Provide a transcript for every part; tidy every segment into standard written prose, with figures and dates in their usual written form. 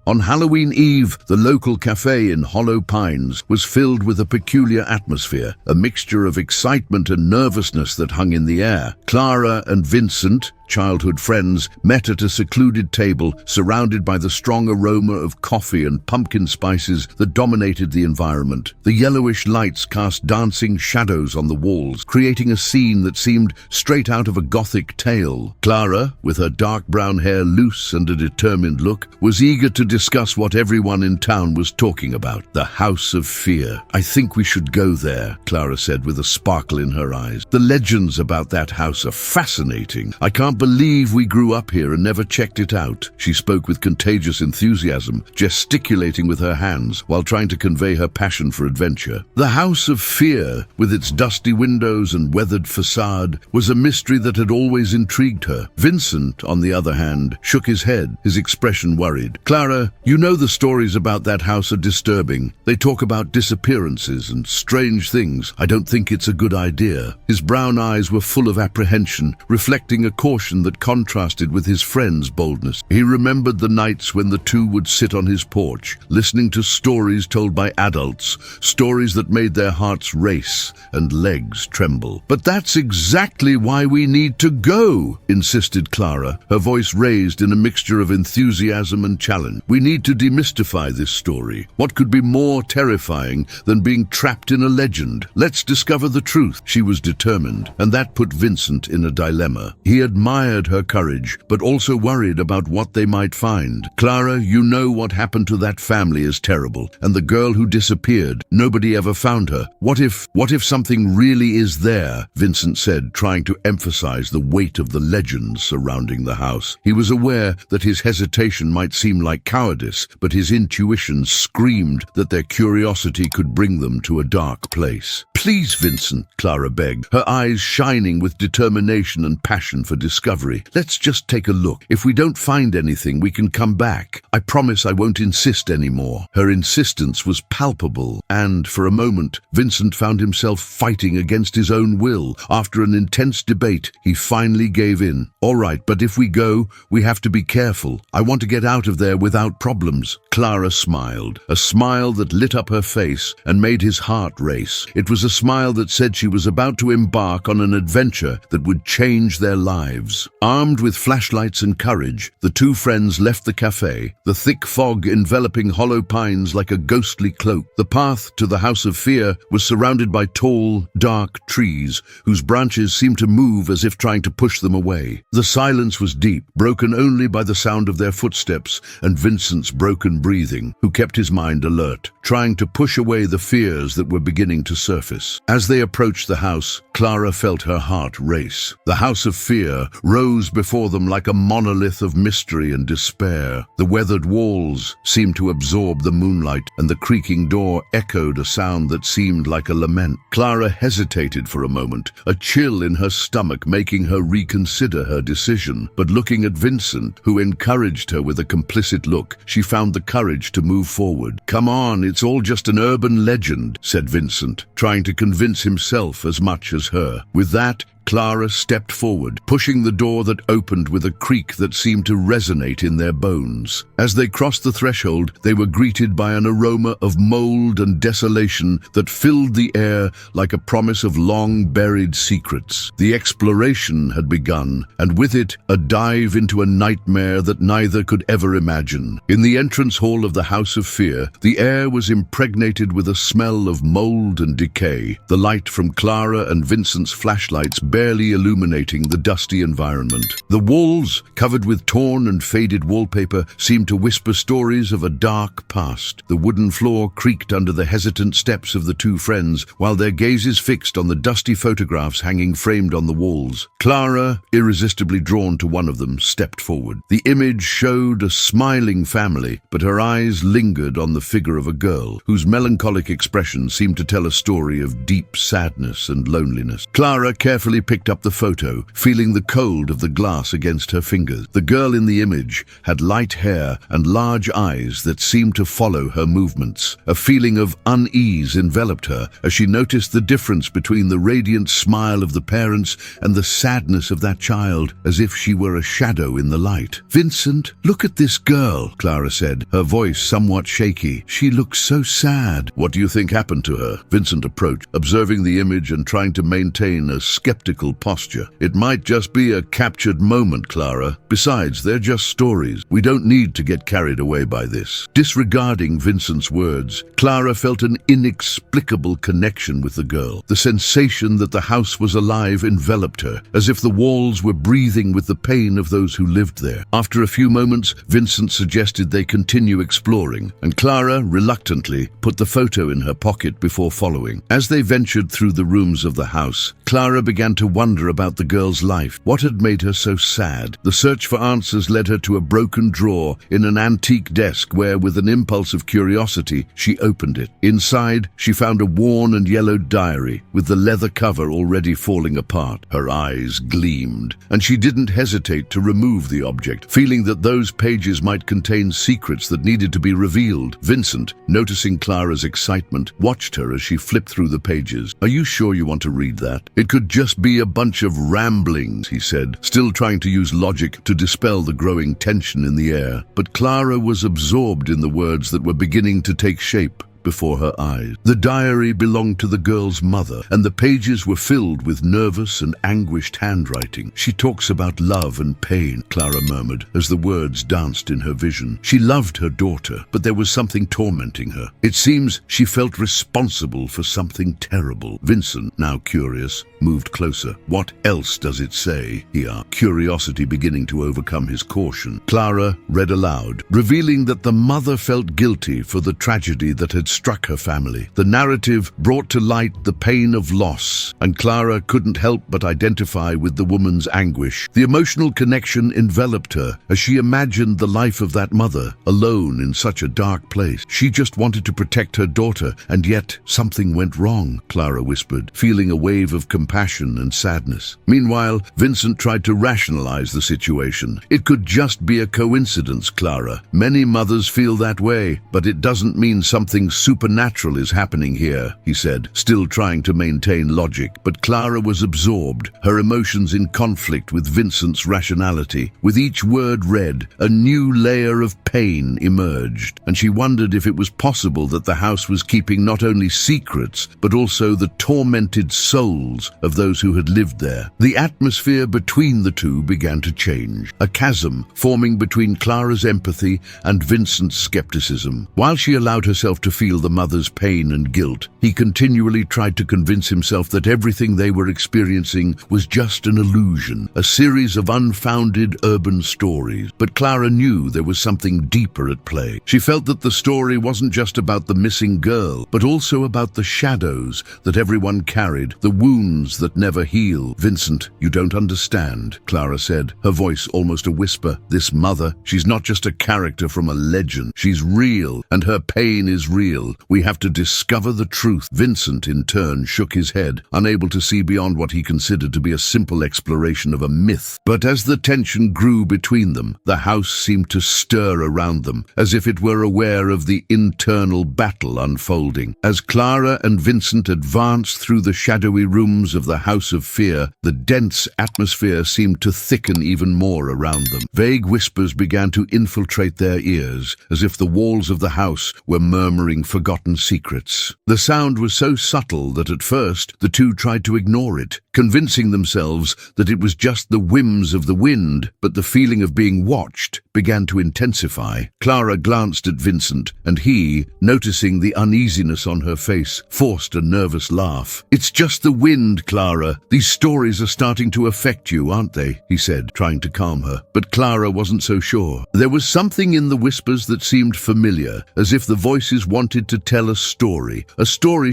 On Halloween Eve, the local cafe in Hollow Pines was filled with a peculiar atmosphere, a mixture of excitement and nervousness that hung in the air. Clara and Vincent, childhood friends, met at a secluded table surrounded by the strong aroma of coffee and pumpkin spices that dominated the environment. The yellowish lights cast dancing shadows on the walls, creating a scene that seemed straight out of a Gothic tale. Clara, with her dark brown hair loose and a determined look, was eager to discuss what everyone in town was talking about, the House of Fear. "I think we should go there," Clara said with a sparkle in her eyes. "The legends about that house are fascinating. I can't believe we grew up here and never checked it out." She spoke with contagious enthusiasm, gesticulating with her hands while trying to convey her passion for adventure. The House of Fear, with its dusty windows and weathered facade, was a mystery that had always intrigued her. Vincent, on the other hand, shook his head, his expression worried. "Clara, you know the stories about that house are disturbing. They talk about disappearances and strange things. I don't think it's a good idea." His brown eyes were full of apprehension, reflecting a caution that contrasted with his friend's boldness. He remembered the nights when the two would sit on his porch, listening to stories told by adults, stories that made their hearts race and legs tremble. "But that's exactly why we need to go," insisted Clara, her voice raised in a mixture of enthusiasm and challenge. "We need to demystify this story. What could be more terrifying than being trapped in a legend? Let's discover the truth." She was determined, and that put Vincent in a dilemma. He admired her courage, but also worried about what they might find. "Clara, you know what happened to that family is terrible, and the girl who disappeared, nobody ever found her. What if something really is there?" Vincent said, trying to emphasize the weight of the legends surrounding the house. He was aware that his hesitation might seem like cowardice, but his intuition screamed that their curiosity could bring them to a dark place. "Please, Vincent," Clara begged, her eyes shining with determination and passion for discovery. "Let's just take a look. If we don't find anything, we can come back. I promise I won't insist anymore." Her insistence was palpable, and for a moment, Vincent found himself fighting against his own will. After an intense debate, he finally gave in. "All right, but if we go, we have to be careful. I want to get out of there without problems." Clara smiled, a smile that lit up her face and made his heart race. It was a smile that said she was about to embark on an adventure that would change their lives. Armed with flashlights and courage, the two friends left the cafe, the thick fog enveloping Hollow Pines like a ghostly cloak. The path to the House of Fear was surrounded by tall, dark trees, whose branches seemed to move as if trying to push them away. The silence was deep, broken only by the sound of their footsteps and Vincent's broken breathing, who kept his mind alert, trying to push away the fears that were beginning to surface. As they approached the house, Clara felt her heart race. The House of Fear rose before them like a monolith of mystery and despair. The weathered walls seemed to absorb the moonlight, and the creaking door echoed a sound that seemed like a lament. Clara hesitated for a moment, a chill in her stomach making her reconsider her decision. But looking at Vincent, who encouraged her with a complicit look, she found the courage to move forward. "Come on, it's all just an urban legend," said Vincent, trying to convince himself as much as her. With that, Clara stepped forward, pushing the door that opened with a creak that seemed to resonate in their bones. As they crossed the threshold, they were greeted by an aroma of mold and desolation that filled the air like a promise of long-buried secrets. The exploration had begun, and with it, a dive into a nightmare that neither could ever imagine. In the entrance hall of the House of Fear, the air was impregnated with a smell of mold and decay, the light from Clara and Vincent's flashlights barely illuminating the dusty environment. The walls, covered with torn and faded wallpaper, seemed to whisper stories of a dark past. The wooden floor creaked under the hesitant steps of the two friends, while their gazes fixed on the dusty photographs hanging framed on the walls. Clara, irresistibly drawn to one of them, stepped forward. The image showed a smiling family, but her eyes lingered on the figure of a girl, whose melancholic expression seemed to tell a story of deep sadness and loneliness. Clara carefully carefully picked up the photo, feeling the cold of the glass against her fingers. The girl in the image had light hair and large eyes that seemed to follow her movements. A feeling of unease enveloped her as she noticed the difference between the radiant smile of the parents and the sadness of that child, as if she were a shadow in the light. "Vincent, look at this girl," Clara said, her voice somewhat shaky. "She looks so sad." "What do you think happened to her?" Vincent approached, observing the image and trying to maintain a skeptical posture. "It might just be a captured moment, Clara. Besides, they're just stories. We don't need to get carried away by this." Disregarding Vincent's words, Clara felt an inexplicable connection with the girl. The sensation that the house was alive enveloped her, as if the walls were breathing with the pain of those who lived there. After a few moments, Vincent suggested they continue exploring, and Clara reluctantly put the photo in her pocket before following. As they ventured through the rooms of the house, Clara began to wonder about the girl's life. What had made her so sad? The search for answers led her to a broken drawer in an antique desk where, with an impulse of curiosity, she opened it. Inside, she found a worn and yellowed diary, with the leather cover already falling apart. Her eyes gleamed, and she didn't hesitate to remove the object, feeling that those pages might contain secrets that needed to be revealed. Vincent, noticing Clara's excitement, watched her as she flipped through the pages. "Are you sure you want to read that? It could just be a bunch of ramblings," he said, still trying to use logic to dispel the growing tension in the air. But Clara was absorbed in the words that were beginning to take shape before her eyes. The diary belonged to the girl's mother, and the pages were filled with nervous and anguished handwriting. "She talks about love and pain," Clara murmured as the words danced in her vision. She loved her daughter, but there was something tormenting her. It seems she felt responsible for something terrible. Vincent, now curious, moved closer. "What else does it say?" he asked, curiosity beginning to overcome his caution. Clara read aloud, revealing that the mother felt guilty for the tragedy that had struck her family. The narrative brought to light the pain of loss, and Clara couldn't help but identify with the woman's anguish. The emotional connection enveloped her as she imagined the life of that mother, alone in such a dark place. She just wanted to protect her daughter, and yet something went wrong, Clara whispered, feeling a wave of compassion and sadness. Meanwhile, Vincent tried to rationalize the situation. "It could just be a coincidence, Clara. Many mothers feel that way, but it doesn't mean something supernatural is happening here," he said, still trying to maintain logic. But Clara was absorbed, her emotions in conflict with Vincent's rationality. With each word read, a new layer of pain emerged, and she wondered if it was possible that the house was keeping not only secrets, but also the tormented souls of those who had lived there. The atmosphere between the two began to change, a chasm forming between Clara's empathy and Vincent's skepticism. While she allowed herself to feel the mother's pain and guilt, he continually tried to convince himself that everything they were experiencing was just an illusion, a series of unfounded urban stories. But Clara knew there was something deeper at play. She felt that the story wasn't just about the missing girl, but also about the shadows that everyone carried, the wounds that never heal. "Vincent, you don't understand," Clara said, her voice almost a whisper. "This mother, she's not just a character from a legend. She's real, and her pain is real. We have to discover the truth." Vincent, in turn, shook his head, unable to see beyond what he considered to be a simple exploration of a myth. But as the tension grew between them, the house seemed to stir around them, as if it were aware of the internal battle unfolding. As Clara and Vincent advanced through the shadowy rooms of the House of Fear, the dense atmosphere seemed to thicken even more around them. Vague whispers began to infiltrate their ears, as if the walls of the house were murmuring forgotten secrets. The sound was so subtle that at first the two tried to ignore it, convincing themselves that it was just the whims of the wind, but the feeling of being watched began to intensify. Clara glanced at Vincent, and he, noticing the uneasiness on her face, forced a nervous laugh. "It's just the wind, Clara. These stories are starting to affect you, aren't they?" he said, trying to calm her. But Clara wasn't so sure. There was something in the whispers that seemed familiar, as if the voices wanted to tell a story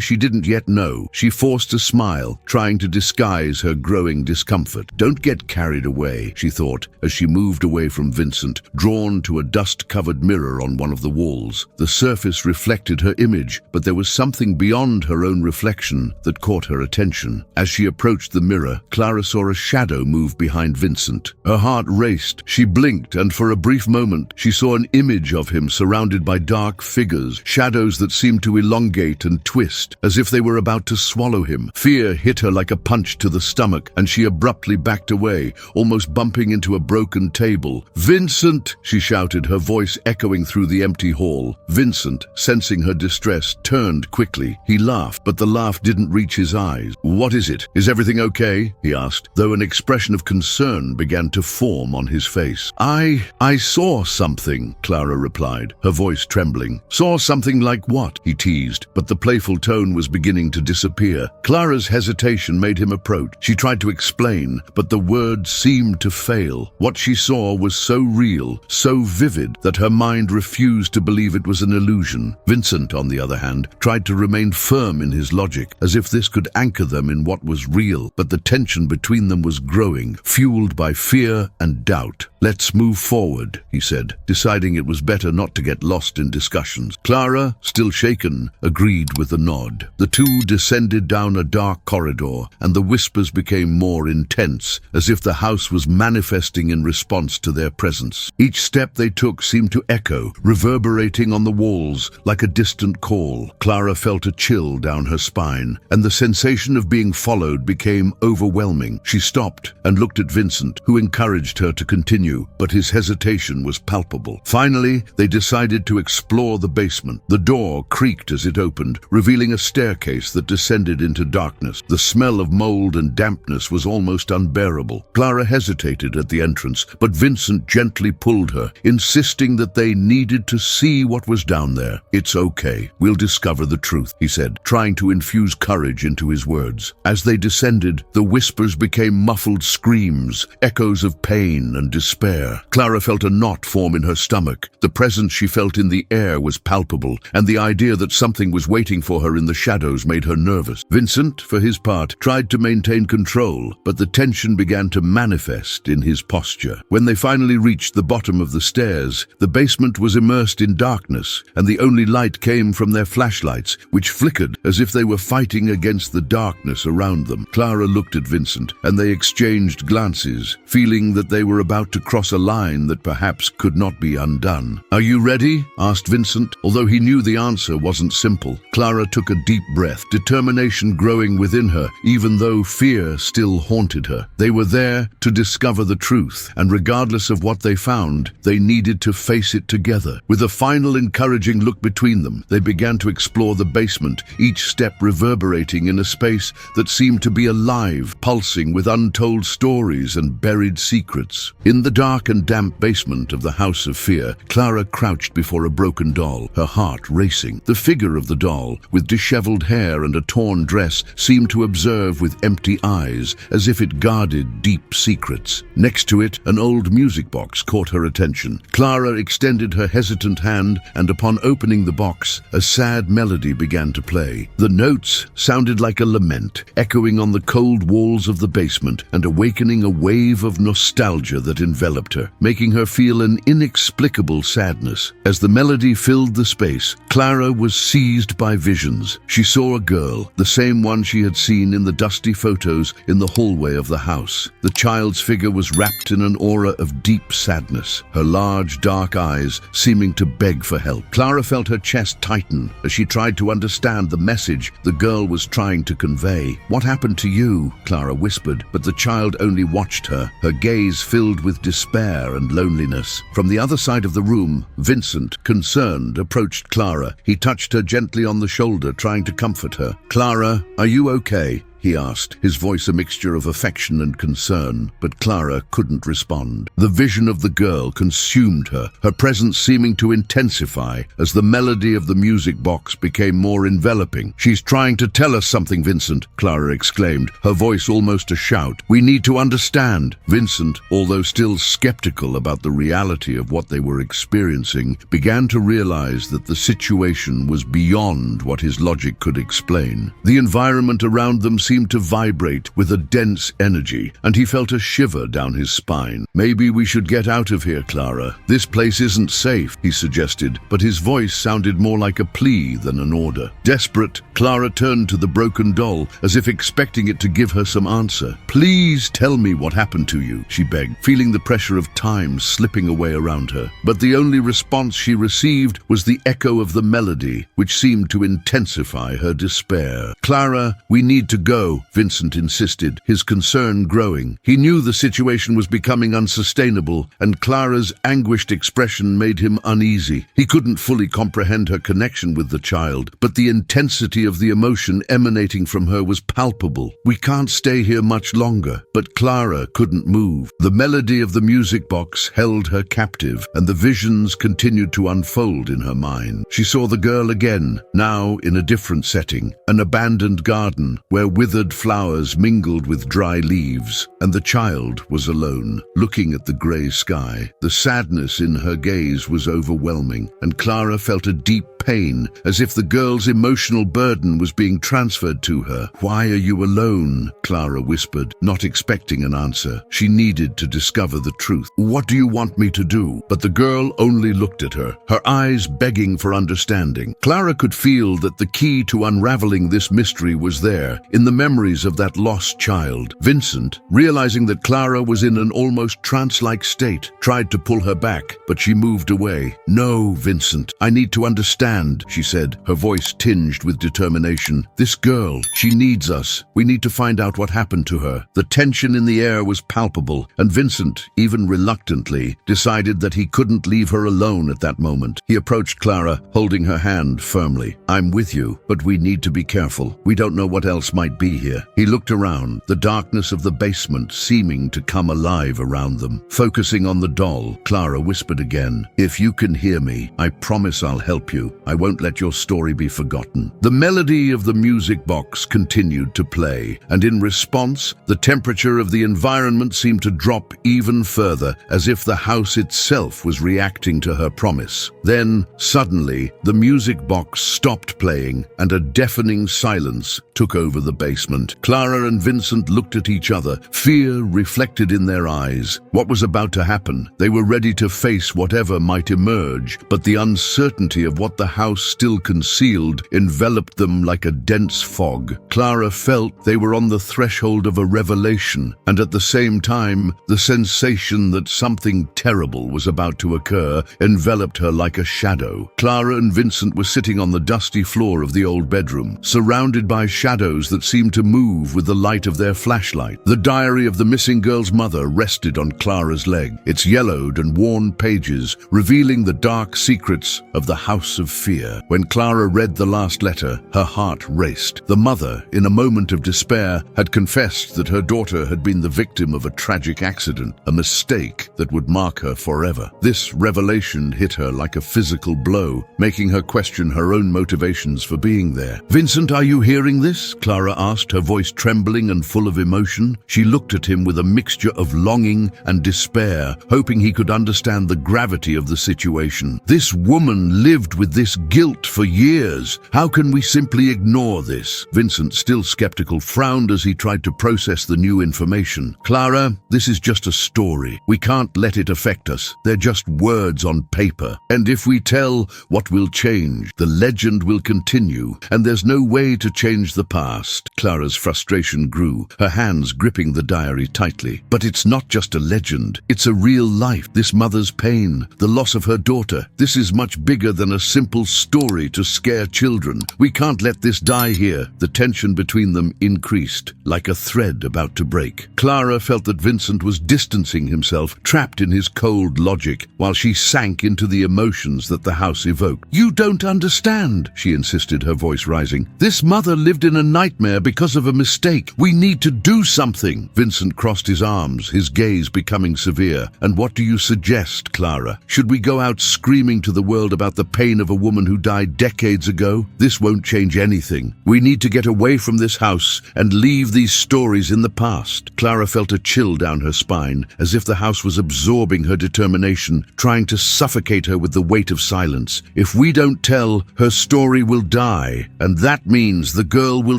she didn't yet know. She forced a smile, trying to disguise her growing discomfort. "Don't get carried away," she thought, as she moved away from Vincent, drawn to a dust-covered mirror on one of the walls. The surface reflected her image, but there was something beyond her own reflection that caught her attention. As she approached the mirror, Clara saw a shadow move behind Vincent. Her heart raced. She blinked, and for a brief moment, she saw an image of him surrounded by dark figures, shadows that seemed to elongate and twist, as if they were about to swallow him. Fear hit her like a punch to the stomach, and she abruptly backed away, almost bumping into a broken table. "Vincent!" she shouted, her voice echoing through the empty hall. Vincent, sensing her distress, turned quickly. He laughed, but the laugh didn't reach his eyes. "What is it? Is everything okay?" he asked, though an expression of concern began to form on his face. I saw something," Clara replied, her voice trembling. "Saw something like what?" he teased, but the playful tone was beginning to disappear. Clara's hesitation made him approach. She tried to explain, but the words seemed to fail. What she saw was so real, so vivid, that her mind refused to believe it was an illusion. Vincent, on the other hand, tried to remain firm in his logic, as if this could anchor them in what was real, but the tension between them was growing, fueled by fear and doubt. "Let's move forward," he said, deciding it was better not to get lost in discussions. Clara, still shaken, agreed with a nod. The two descended down a dark corridor, and the whispers became more intense, as if the house was manifesting in response to their presence. Each step they took seemed to echo, reverberating on the walls like a distant call. Clara felt a chill down her spine, and the sensation of being followed became overwhelming. She stopped and looked at Vincent, who encouraged her to continue, but his hesitation was palpable. Finally, they decided to explore the basement. The door creaked as it opened, revealing a staircase that descended into darkness. The smell of mold and dampness was almost unbearable. Clara hesitated at the entrance, but Vincent gently pulled her, insisting that they needed to see what was down there. "It's okay. We'll discover the truth," he said, trying to infuse courage into his words. As they descended, the whispers became muffled screams, echoes of pain and despair. Clara felt a knot form in her stomach. The presence she felt in the air was palpable, and the idea that something was waiting for her in the shadows made her nervous. Vincent, for his part, tried to maintain control, but the tension began to manifest in his posture. When they finally reached the bottom of the stairs, the basement was immersed in darkness, and the only light came from their flashlights, which flickered as if they were fighting against the darkness around them. Clara looked at Vincent, and they exchanged glances, feeling that they were about to cross a line that perhaps could not be undone. "Are you ready?" asked Vincent. Although he knew the answer wasn't simple, Clara took a deep breath, determination growing within her, even though fear still haunted her. They were there to discover the truth, and regardless of what they found, they needed to face it together. With a final encouraging look between them, they began to explore the basement, each step reverberating in a space that seemed to be alive, pulsing with untold stories and buried secrets. In the dark and damp basement of the House of Fear, Clara crouched before a broken doll, her heart racing. The figure of the doll, with disheveled hair and a torn dress, seemed to observe with empty eyes, as if it guarded deep secrets. Next to it, an old music box caught her attention. Clara extended her hesitant hand, and upon opening the box, a sad melody began to play. The notes sounded like a lament, echoing on the cold walls of the basement and awakening a wave of nostalgia that enveloped her, making her feel an inexplicable sadness. As the melody filled the space, Clara was seized by visions. She saw a girl, the same one she had seen in the dusty photos in the hallway of the house. The child's figure was wrapped in an aura of deep sadness, her large, dark eyes seeming to beg for help. Clara felt her chest tighten as she tried to understand the message the girl was trying to convey. "What happened to you?" Clara whispered, but the child only watched her, her gaze filled with despair and loneliness. From the other side of the room, Vincent, concerned, approached Clara. He touched her gently on the shoulder, trying to comfort her. "Clara, are you okay?" he asked, his voice a mixture of affection and concern, but Clara couldn't respond. The vision of the girl consumed her, her presence seeming to intensify as the melody of the music box became more enveloping. "She's trying to tell us something, Vincent," Clara exclaimed, her voice almost a shout. "We need to understand." Vincent, although still skeptical about the reality of what they were experiencing, began to realize that the situation was beyond what his logic could explain. The environment around them seemed seemed to vibrate with a dense energy, and he felt a shiver down his spine. "Maybe we should get out of here, Clara. This place isn't safe," he suggested, but his voice sounded more like a plea than an order. Desperate, Clara turned to the broken doll, as if expecting it to give her some answer. "Please tell me what happened to you," she begged, feeling the pressure of time slipping away around her. But the only response she received was the echo of the melody, which seemed to intensify her despair. "Clara, we need to go," Vincent insisted, his concern growing. He knew the situation was becoming unsustainable, and Clara's anguished expression made him uneasy. He couldn't fully comprehend her connection with the child, but the intensity of the emotion emanating from her was palpable. "We can't stay here much longer." But Clara couldn't move. The melody of the music box held her captive, and the visions continued to unfold in her mind. She saw the girl again, now in a different setting, an abandoned garden where withered flowers mingled with dry leaves, and the child was alone, looking at the grey sky. The sadness in her gaze was overwhelming, and Clara felt a deep pain, as if the girl's emotional burden was being transferred to her. "Why are you alone?" Clara whispered, not expecting an answer. She needed to discover the truth. "What do you want me to do?" But the girl only looked at her, her eyes begging for understanding. Clara could feel that the key to unraveling this mystery was there, in the memories of that lost child. Vincent, realizing that Clara was in an almost trance-like state, tried to pull her back, but she moved away. "No, Vincent, I need to understand," she said, her voice tinged with determination. "This girl, she needs us. We need to find out what happened to her." The tension in the air was palpable, and Vincent, even reluctantly, decided that he couldn't leave her alone at that moment. He approached Clara, holding her hand firmly. "I'm with you, but we need to be careful. We don't know what else might be here." He looked around, the darkness of the basement seeming to come alive around them. Focusing on the doll, Clara whispered again, "If you can hear me, I promise I'll help you. I won't let your story be forgotten." The melody of the music box continued to play, and in response, the temperature of the environment seemed to drop even further, as if the house itself was reacting to her promise. Then, suddenly, the music box stopped playing, and a deafening silence took over the basement. Clara and Vincent looked at each other, fear reflected in their eyes. What was about to happen? They were ready to face whatever might emerge, but the uncertainty of what the house still concealed enveloped them like a dense fog. Clara felt they were on the threshold of a revelation, and at the same time, the sensation that something terrible was about to occur enveloped her like a shadow. Clara and Vincent were sitting on the dusty floor of the old bedroom, surrounded by shadows that seemed to move with the light of their flashlight. The diary of the missing girl's mother rested on Clara's leg, its yellowed and worn pages revealing the dark secrets of the House of Fear. When Clara read the last letter, her heart raced. The mother, in a moment of despair, had confessed that her daughter had been the victim of a tragic accident, a mistake that would mark her forever. This revelation hit her like a physical blow, making her question her own motivations for being there. "Vincent, are you hearing this?" Clara asked, her voice trembling and full of emotion. She looked at him with a mixture of longing and despair, hoping he could understand the gravity of the situation. "This woman lived with this guilt for years. How can we simply ignore this?" Vincent, still skeptical, frowned as he tried to process the new information. "Clara, this is just a story. We can't let it affect us. They're just words on paper. And if we tell, what will change? The legend will continue, and there's no way to change the past." Clara's frustration grew, her hands gripping the diary tightly. "But it's not just a legend. It's a real life. This mother's pain, the loss of her daughter. This is much bigger than a simple story to scare children. We can't let this die here." The tension between them increased, like a thread about to break. Clara felt that Vincent was distancing himself, trapped in his cold logic, while she sank into the emotions that the house evoked. "You don't understand," she insisted, her voice rising. "This mother lived in a nightmare because of a mistake. We need to do something." Vincent crossed his arms, his gaze becoming severe. "And what do you suggest, Clara? Should we go out screaming to the world about the pain of a woman who died decades ago? This won't change anything. We need to get away from this house and leave these stories in the past." Clara felt a chill down her spine, as if the house was absorbing her determination, trying to suffocate her with the weight of silence. "If we don't tell, her story will die, and that means the girl will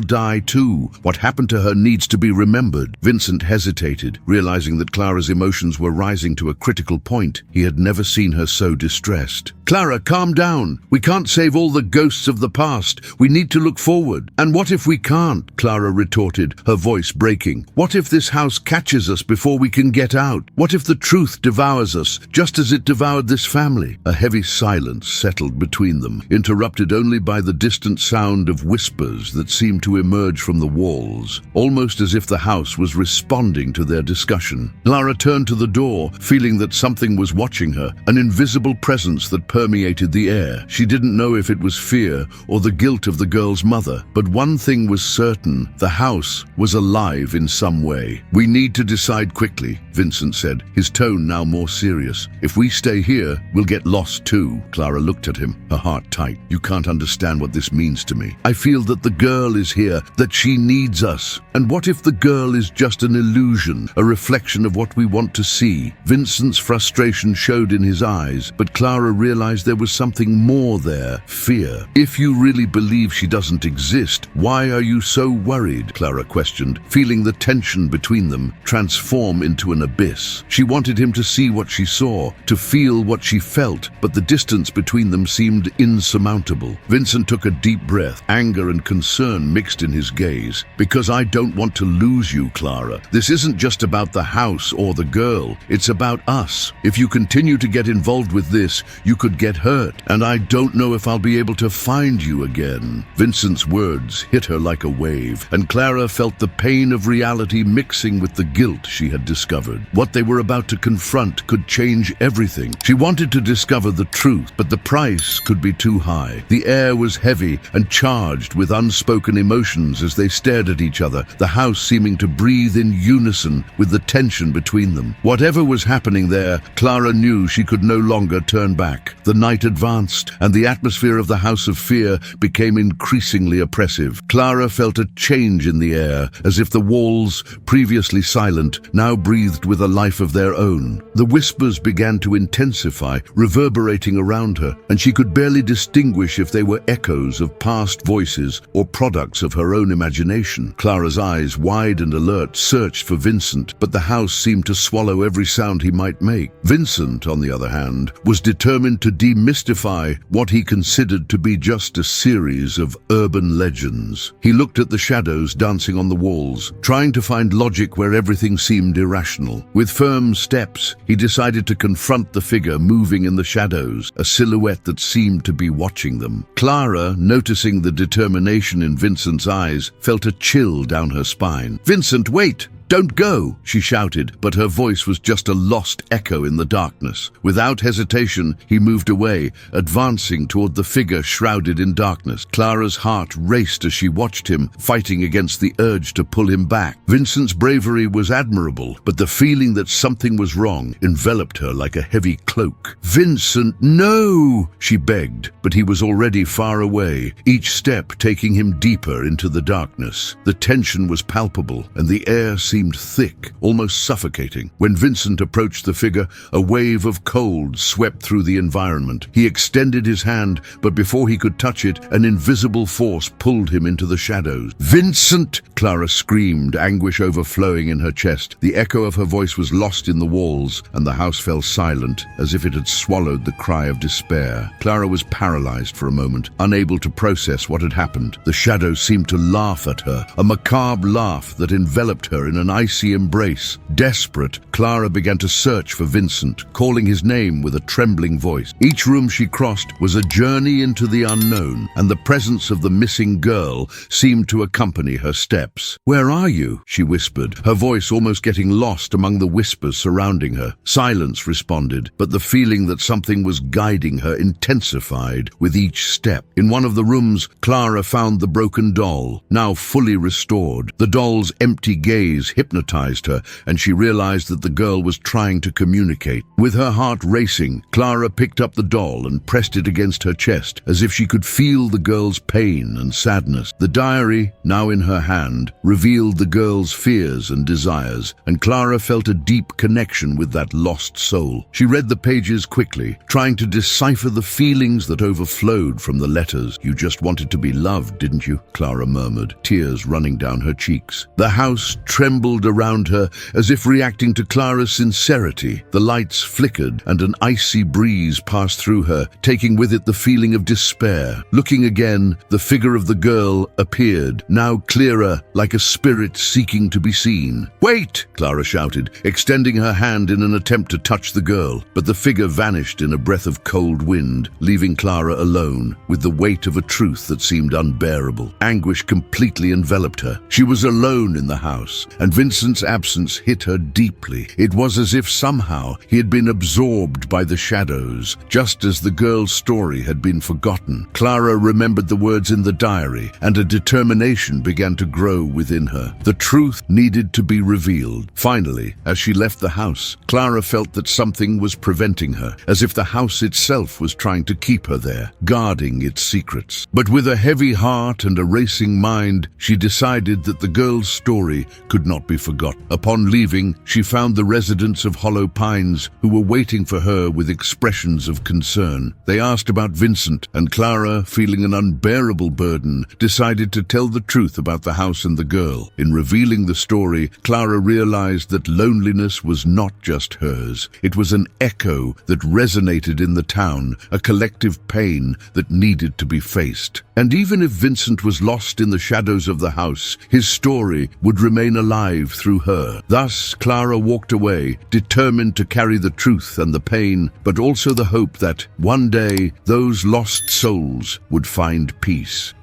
die too." too. What happened to her needs to be remembered. Vincent hesitated, realizing that Clara's emotions were rising to a critical point. He had never seen her so distressed. Clara, calm down. We can't save all the ghosts of the past. We need to look forward. And what if we can't? Clara retorted, her voice breaking. What if this house catches us before we can get out? What if the truth devours us, just as it devoured this family? A heavy silence settled between them, interrupted only by the distant sound of whispers that seemed to emerge from the walls, almost as if the house was responding to their discussion. Clara turned to the door, feeling that something was watching her, an invisible presence that permeated the air. She didn't know if it was fear or the guilt of the girl's mother, but one thing was certain: the house was alive in some way. We need to decide quickly, Vincent said, his tone now more serious. If we stay here, we'll get lost too. Clara looked at him, her heart tight. You can't understand what this means to me. I feel that the girl is here, that she needs us. And what if the girl is just an illusion, a reflection of what we want to see? Vincent's frustration showed in his eyes, but Clara realized there was something more there: fear. If you really believe she doesn't exist, why are you so worried? Clara questioned, feeling the tension between them transform into an abyss. She wanted him to see what she saw, to feel what she felt, but the distance between them seemed insurmountable. Vincent took a deep breath, anger and concern mixed in his gaze. Because I don't want to lose you, Clara. This isn't just about the house or the girl. It's about us. If you continue to get involved with this, you could get hurt, and I don't know if I'll be able to find you again. Vincent's words hit her like a wave, and Clara felt the pain of reality mixing with the guilt she had discovered. What they were about to confront could change everything. She wanted to discover the truth, but the price could be too high. The air was heavy and charged with unspoken emotions as they stared at each other, the house seeming to breathe in unison with the tension between them. Whatever was happening there, Clara knew she could no longer turn back. The night advanced, and the atmosphere of the House of Fear became increasingly oppressive. Clara felt a change in the air, as if the walls, previously silent, now breathed with a life of their own. The whispers began to intensify, reverberating around her, and she could barely distinguish if they were echoes of past voices or products of her own imagination. Clara's eyes, wide and alert, searched for Vincent, but the house seemed to swallow every sound he might make. Vincent, on the other hand, was determined to demystify what he considered to be just a series of urban legends. He looked at the shadows dancing on the walls, trying to find logic where everything seemed irrational. With firm steps, he decided to confront the figure moving in the shadows, a silhouette that seemed to be watching them. Clara, noticing the determination in Vincent's eyes, felt a chill down her spine. "Vincent, wait! Don't go!" she shouted, but her voice was just a lost echo in the darkness. Without hesitation, he moved away, advancing toward the figure shrouded in darkness. Clara's heart raced as she watched him, fighting against the urge to pull him back. Vincent's bravery was admirable, but the feeling that something was wrong enveloped her like a heavy cloak. "Vincent, no!" she begged, but he was already far away, each step taking him deeper into the darkness. The tension was palpable, and the air seemed thick, almost suffocating. When Vincent approached the figure, a wave of cold swept through the environment. He extended his hand, but before he could touch it, an invisible force pulled him into the shadows. "Vincent!" Clara screamed, anguish overflowing in her chest. The echo of her voice was lost in the walls, and the house fell silent, as if it had swallowed the cry of despair. Clara was paralyzed for a moment, unable to process what had happened. The shadows seemed to laugh at her, a macabre laugh that enveloped her in an icy embrace. Desperate, Clara began to search for Vincent, calling his name with a trembling voice. Each room she crossed was a journey into the unknown, and the presence of the missing girl seemed to accompany her steps. "Where are you?" she whispered, her voice almost getting lost among the whispers surrounding her. Silence responded, but the feeling that something was guiding her intensified with each step. In one of the rooms, Clara found the broken doll, now fully restored. The doll's empty gaze hypnotized her, and she realized that the girl was trying to communicate. With her heart racing, Clara picked up the doll and pressed it against her chest, as if she could feel the girl's pain and sadness. The diary, now in her hand, revealed the girl's fears and desires, and Clara felt a deep connection with that lost soul. She read the pages quickly, trying to decipher the feelings that overflowed from the letters. "You just wanted to be loved, didn't you?" Clara murmured, tears running down her cheeks. The house trembled around her as if reacting to Clara's sincerity. The lights flickered and an icy breeze passed through her, taking with it the feeling of despair. Looking again, the figure of the girl appeared, now clearer, like a spirit seeking to be seen. "Wait!" Clara shouted, extending her hand in an attempt to touch the girl, but the figure vanished in a breath of cold wind, leaving Clara alone, with the weight of a truth that seemed unbearable. Anguish completely enveloped her. She was alone in the house, and Vincent's absence hit her deeply. It was as if somehow he had been absorbed by the shadows, just as the girl's story had been forgotten. Clara remembered the words in the diary, and a determination began to grow within her. The truth needed to be revealed. Finally, as she left the house, Clara felt that something was preventing her, as if the house itself was trying to keep her there, guarding its secrets. But with a heavy heart and a racing mind, she decided that the girl's story could not be forgotten. Upon leaving, she found the residents of Hollow Pines who were waiting for her with expressions of concern. They asked about Vincent, and Clara, feeling an unbearable burden, decided to tell the truth about the house and the girl. In revealing the story, Clara realized that loneliness was not just hers. It was an echo that resonated in the town, a collective pain that needed to be faced. And even if Vincent was lost in the shadows of the house, his story would remain alive through her. Thus, Clara walked away, determined to carry the truth and the pain, but also the hope that one day those lost souls would find peace.